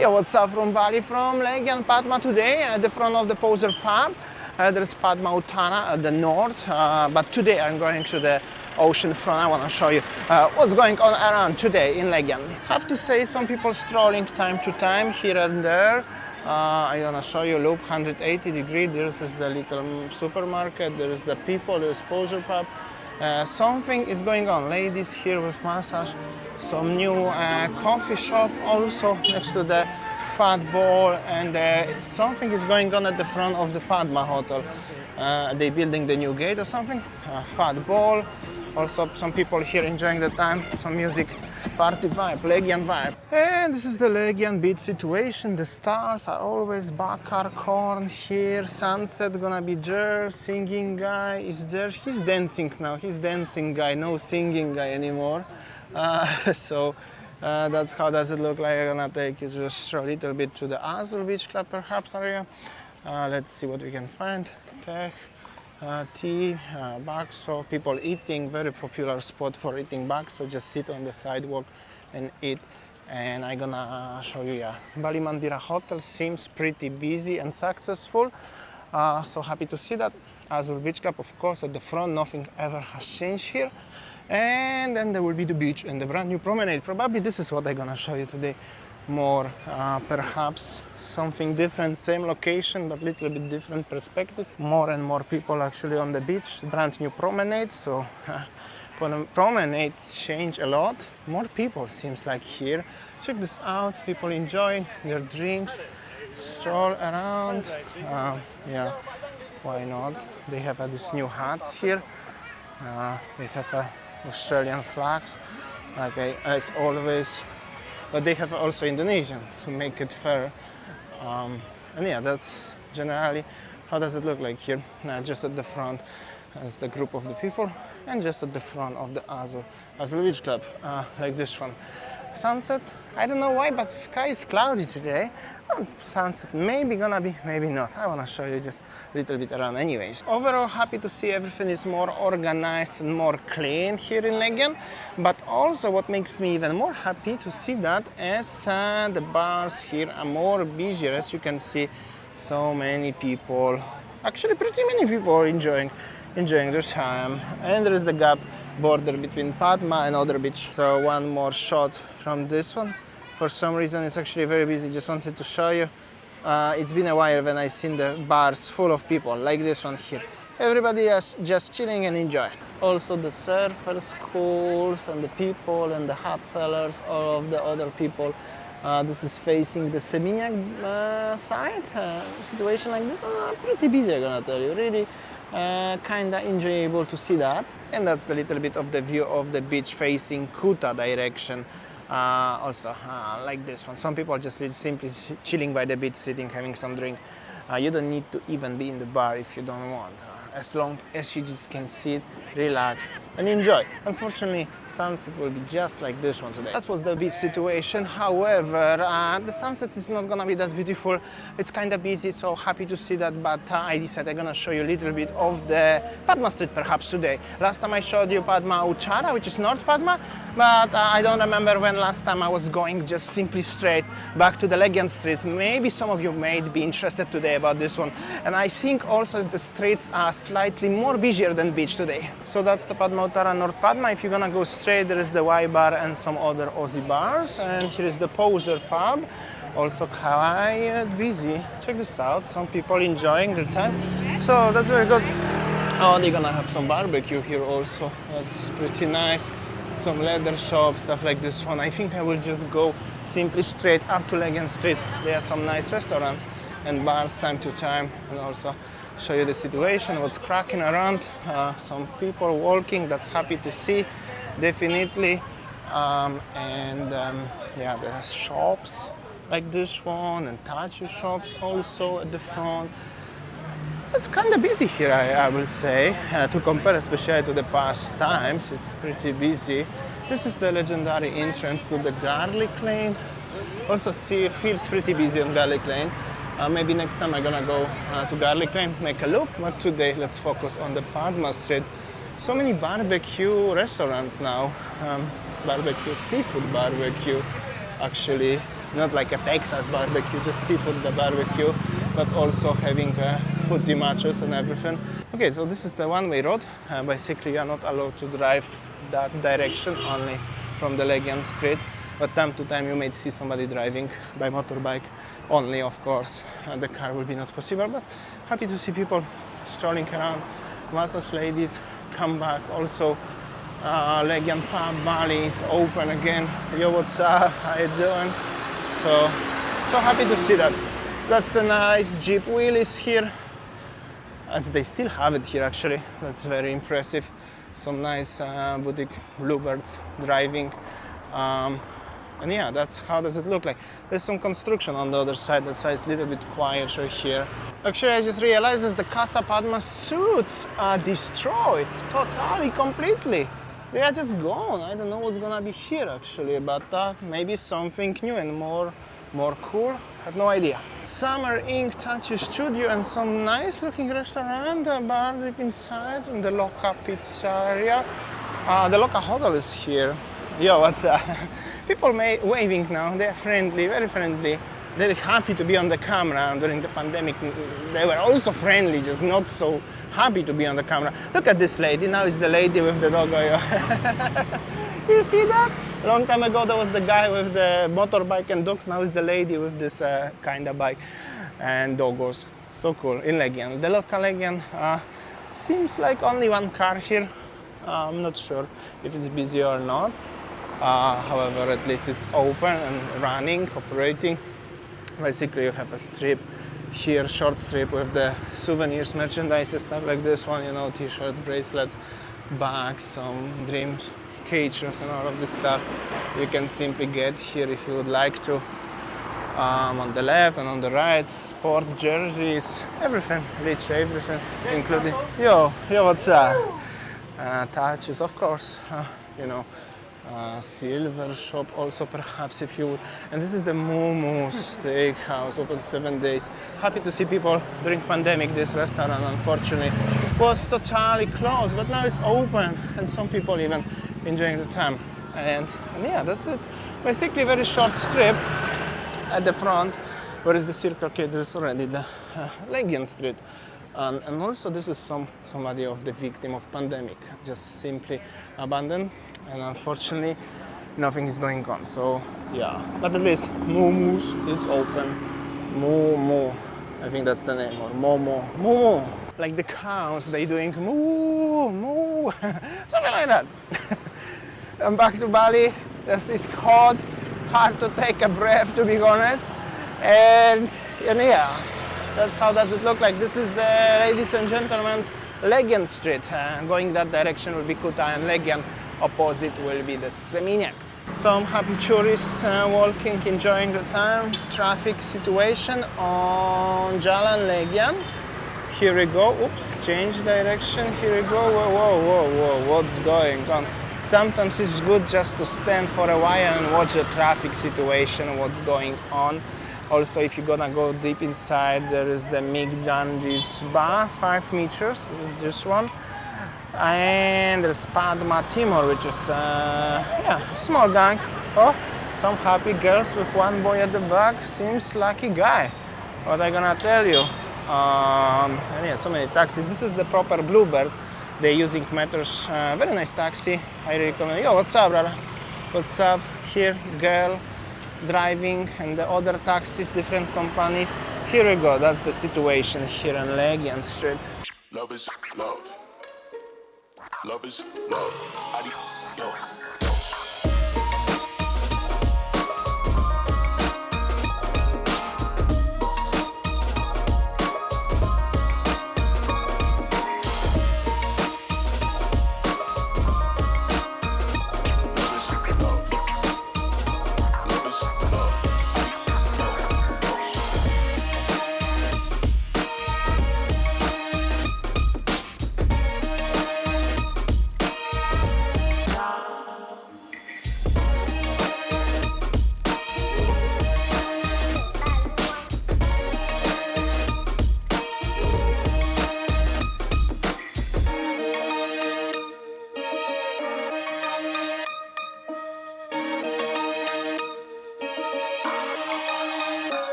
Hey, what's up from Bali, from Legian, Padma today at the front of the Poser pub. There's Padma Utara at the north, but today I'm going to the ocean front. I want to show you what's going on around today in Legian. Have to say, some people strolling time to time here and there. I'm gonna show you, look, 180 degrees. This is the little supermarket, there is the people, there's Poser pub. Something is going on. Ladies here with massage, some new coffee shop also next to the Fat Ball, and something is going on at the front of the Padma hotel. They're building the new gate or something. Fat Ball. Also some people here enjoying the time, some music, party vibe, Legian vibe. And this is the Legian beach situation. The stars are always Bakar corn here. Sunset gonna be there. Singing guy is there. He's dancing now. He's dancing guy, no singing guy anymore. So that's how does it look like. I'm gonna take you just a little bit to the Azul Beach Club perhaps area. Let's see what we can find. Tech. Tea, bakso, people eating, very popular spot for eating bakso. Just sit on the sidewalk and eat. And I'm gonna show you, Bali Mandira Hotel seems pretty busy and successful. So happy to see that. Azul Beach Club, of course, at the front, nothing ever has changed here. And then there will be the beach and the brand new promenade. Probably this is what I'm gonna show you today. More, perhaps something different, same location but little bit different perspective. More and more people actually on the beach, brand new promenade. So promenade change a lot. More people seems like here. Check this out, people enjoying their drinks, stroll around. Yeah, why not? They have these new hats here. They have Australian flags, like as always. But they have also Indonesian to make it fair. And yeah, that's generally how does it look like here. Just at the front is the group of the people, and just at the front of the Azul Beach Club, like this one. Sunset, I don't know why, but sky is cloudy today. Well, sunset maybe gonna be, maybe not. I wanna show you just a little bit around anyways. Overall, happy to see everything is more organized and more clean here in Legian. But also what makes me even more happy to see that as the bars here are more busier. As you can see, so many people, actually pretty many people are enjoying their time. And there is the gap border between Padma and other beach. So one more shot from this one. For some reason it's actually very busy. Just wanted to show you. It's been a while when I've seen the bars full of people like this one here. Everybody is just chilling and enjoying. Also the surfer schools and the people and the hot sellers, all of the other people. This is facing the Seminyak side. Situation like this one, pretty busy, I'm gonna tell you. Really kinda enjoyable to see that. And that's the little bit of the view of the beach facing Kuta direction. Also like this one. Some people just simply chilling by the beach, sitting, having some drink. You don't need to even be in the bar if you don't want. As long as you just can sit, relax and enjoy. Unfortunately, sunset will be just like this one today. That was the beach situation. However, the sunset is not gonna be that beautiful. It's kind of busy, so happy to see that. But I decided I'm gonna show you a little bit of the Padma Street perhaps today. Last time I showed you Padma Utara, which is North Padma, but I don't remember when last time I was going just simply straight back to the Legian Street. Maybe some of you may be interested today about this one. And I think also as the streets are slightly more busier than beach today. So that's the Padma Utara North Padma. If you're gonna go straight, there is the Y Bar and some other Aussie bars. And here is the Poser pub, also quite busy. Check this out, some people enjoying their time. So that's very good. Oh, they're gonna have some barbecue here also. That's pretty nice. Some leather shops, stuff like this one. I think I will just go simply straight up to Legian Street. There are some nice restaurants and bars time to time, and also show you the situation, what's cracking around. Some people walking, that's happy to see, definitely. Yeah, there's shops like this one and tattoo shops also at the front. It's kind of busy here, I will say, to compare especially to the past times. It's pretty busy. This is the legendary entrance to the Garlic Lane. Also feels pretty busy on Garlic Lane. Maybe next time I'm gonna go to Garlic Lane, make a look, but today let's focus on the Padma Street. So many barbecue restaurants now, barbecue, seafood barbecue actually. not like a Texas barbecue, just seafood the barbecue, but also having food matches and everything. Okay, so this is the one-way road. Basically, you are not allowed to drive that direction, only from the Legian Street. But time to time you may see somebody driving by motorbike only, of course. The car will be not possible, but happy to see people strolling around. Massage ladies come back. Also, Legian pub, Bali is open again. Yo, what's up? How you doing? So happy to see that. That's the nice Jeep wheelies here, as they still have it here actually. That's very impressive. Some nice boutique bluebirds driving. And yeah, that's how does it look like. There's some construction on the other side, that's why it's a little bit quieter here. Actually, I just realized that the Casa Padma suits are destroyed totally, completely. They are just gone. I don't know what's gonna be here actually, but maybe something new and more cool. I have no idea. Summer Ink Tattoo Studio and some nice looking restaurant, a bar deep inside, and the Loca Pizzeria. The Loca Hotel is here. Yo, what's up? People waving now, they're friendly, very friendly. They're happy to be on the camera. During the pandemic, they were also friendly, just not so happy to be on the camera. Look at this lady, now is the lady with the dog. You see that? A long time ago there was the guy with the motorbike and dogs, now is the lady with this kind of bike and doggos. So cool, in Legian. The local Legian seems like only one car here. I'm not sure if it's busy or not. However, at least it's open and running, operating. Basically, you have a strip here, short strip with the souvenirs, merchandise, stuff like this one, you know, T-shirts, bracelets, bags, some dreams, cages, and all of this stuff. You can simply get here if you would like to. On the left and on the right, sport jerseys, everything, rich, everything, including. Yo, what's up? Tattoos, of course, you know. Silver shop also perhaps if you would. And this is the Momo Steakhouse, open 7 days. Happy to see people during pandemic. This restaurant unfortunately was totally closed, but now it's open and some people even enjoying the time. And yeah, that's it. Basically very short strip at the front. Where is the Circle K? There's already the Legian Street. And also this is somebody of the victim of pandemic, just simply abandoned, and unfortunately nothing is going on. So yeah, but at least Momo's is open. Momo, I think that's the name, or Momo. Like the cows, they doing moo, something like that. I'm back to Bali. It's hot, hard to take a breath, to be honest, and yeah. That's how does it look like. This is the, ladies and gentlemen, Legian Street. Going that direction will be Kuta, and Legian opposite will be the Seminyak. Some happy tourists walking, enjoying the time. Traffic situation on Jalan Legian. Here we go. Oops, change direction. Here we go. Whoa, what's going on? Sometimes it's good just to stand for a while and watch the traffic situation, what's going on. Also, if you're gonna go deep inside, there is the Migdanji's bar, 5 meters, this is this one. And there's Padma Timor, which is, small gang. Oh, some happy girls with one boy at the back, seems lucky guy. What I gonna tell you? And yeah, so many taxis. This is the proper Bluebird. They're using meters, very nice taxi, I recommend. Yo, what's up, brother? What's up? Here, girl. Driving, and the other taxis, different companies. Here we go, that's the situation here on Legian Street. Love is love. Love is love. Yo.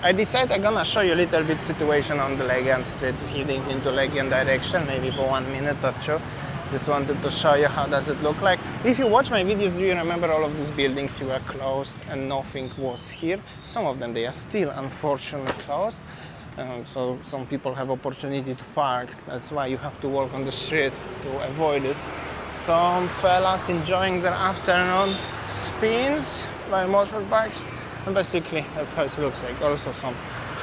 I decided I'm gonna show you a little bit situation on the Legian Street, heading into Legian direction, maybe for 1 minute or two. Just wanted to show you how does it look like. If you watch my videos, do you remember all of these buildings were closed and nothing was here? Some of them, they are still unfortunately closed. So some people have opportunity to park. That's why you have to walk on the street to avoid this. Some fellas enjoying their afternoon spins by motorbikes. And basically, that's how it looks like. Also some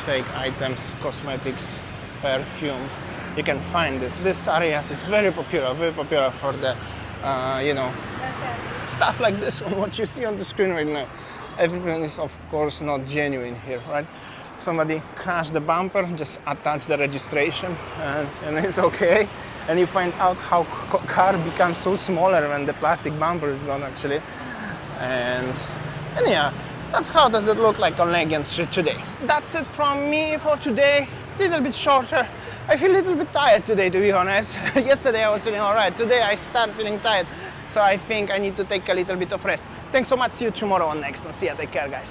fake items, cosmetics, perfumes. You can find this. This area is very popular for the, you know, stuff like this one, what you see on the screen right now. Everything is, of course, not genuine here, right? Somebody crashed the bumper, just attach the registration, and it's okay. And you find out how car becomes so smaller when the plastic bumper is gone, actually. And yeah, that's how does it look like on Legian Street today. That's it from me for today. Little bit shorter. I feel a little bit tired today, to be honest. Yesterday I was feeling alright. Today I start feeling tired. So I think I need to take a little bit of rest. Thanks so much. See you tomorrow on next. And see ya. Take care, guys.